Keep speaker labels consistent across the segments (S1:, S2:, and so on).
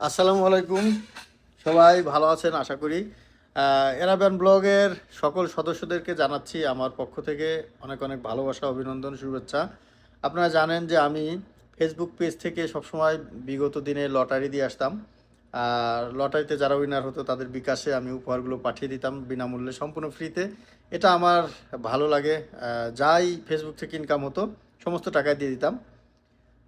S1: আসসালামু আলাইকুম। সবাই ভালো আছেন আশা করি। এরাবিয়ান ব্লগের সকল সদস্যদেরকে জানাচ্ছি আমার পক্ষ থেকে অনেক অনেক ভালোবাসা, অভিনন্দন, শুভেচ্ছা। আপনারা জানেন যে আমি ফেসবুক পেজ থেকে সবসময় বিগত দিনে লটারি দিয়ে আসতাম। আর লটারিতে যারা উইনার হতো তাদের বিকাশে আমি উপহারগুলো পাঠিয়ে দিতাম বিনামূল্যে, সম্পূর্ণ ফ্রিতে। এটা আমার ভালো লাগে। যাই ফেসবুক থেকে ইনকাম হতো সমস্ত টাকা দিয়ে দিতাম।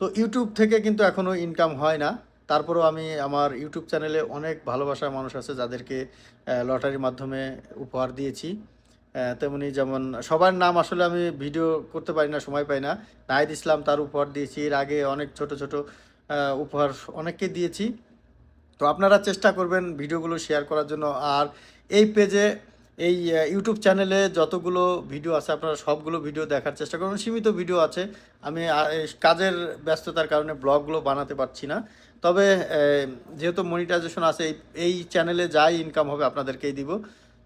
S1: তো ইউটিউব থেকে কিন্তু এখনও ইনকাম হয় না। তারপরেও আমি আমার ইউটিউব চ্যানেলে অনেক ভালোবাসার মানুষ আছে যাদেরকে লটারির মাধ্যমে উপহার দিয়েছি। তেমনি যেমন সবার নাম আসলে আমি ভিডিও করতে পারি না, সময় পাই না। নাহিদ ইসলাম, তার উপহার দিয়েছি। এর আগে অনেক ছোট ছোট উপহার অনেককে দিয়েছি। তো আপনারা চেষ্টা করবেন ভিডিওগুলো শেয়ার করার জন্য। আর এই পেজে, এই ইউটিউব চ্যানেলে যতগুলো ভিডিও আছে আপনারা সবগুলো ভিডিও দেখার চেষ্টা করুন। সীমিত ভিডিও আছে, আমি এই কাজের ব্যস্ততার কারণে ব্লগগুলো বানাতে পারছি না। তবে যেহেতু মনিটাইজেশন আছে, এই চ্যানেলে যাই ইনকাম হবে আপনাদেরকেই দিব।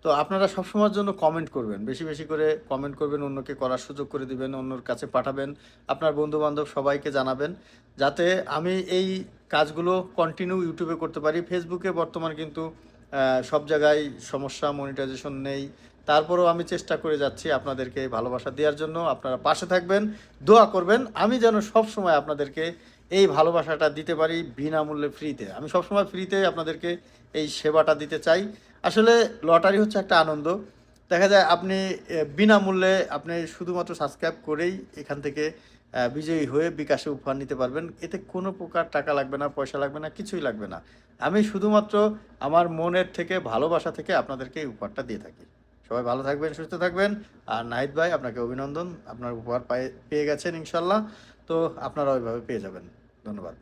S1: তো আপনারা সবসময়ের জন্য কমেন্ট করবেন, বেশি বেশি করে কমেন্ট করবেন, অন্যকে করার সুযোগ করে দিবেন, অন্যর কাছে পাঠাবেন, আপনার বন্ধু বান্ধব সবাইকে জানাবেন, যাতে আমি এই কাজগুলো কন্টিনিউ ইউটিউবে করতে পারি। ফেসবুকে বর্তমান কিন্তু সব জায়গায় সমস্যা, মনিটাইজেশন নেই। তারপরেও আমি চেষ্টা করে যাচ্ছি আপনাদেরকে ভালোবাসা দেওয়ার জন্য। আপনারা পাশে থাকবেন, দোয়া করবেন আমি যেন সব সময় আপনাদেরকে এই ভালোবাসাটা দিতে পারি বিনামূল্যে, ফ্রিতে। আমি সবসময় ফ্রিতে আপনাদেরকে এই সেবাটা দিতে চাই। আসলে লটারি হচ্ছে একটা আনন্দ। দেখা যায় আপনি বিনামূল্যে আপনি শুধুমাত্র সাবস্ক্রাইব করেই এখান থেকে বিজয়ী হয়ে বিকাশে উপহার নিতে পারবেন। এতে কোনো প্রকার টাকা লাগবে না, পয়সা লাগবে না, কিছুই লাগবে না। আমি শুধুমাত্র আমার মনের থেকে, ভালোবাসা থেকে আপনাদেরকে এই উপহারটা দিয়ে থাকি। সবাই ভালো থাকবেন, সুস্থ থাকবেন। আর নাহিদ ভাই, আপনাকে অভিনন্দন। আপনার উপহার পেয়ে গেছেন ইনশাল্লাহ। তো আপনারা ওইভাবে পেয়ে যাবেন। ধন্যবাদ।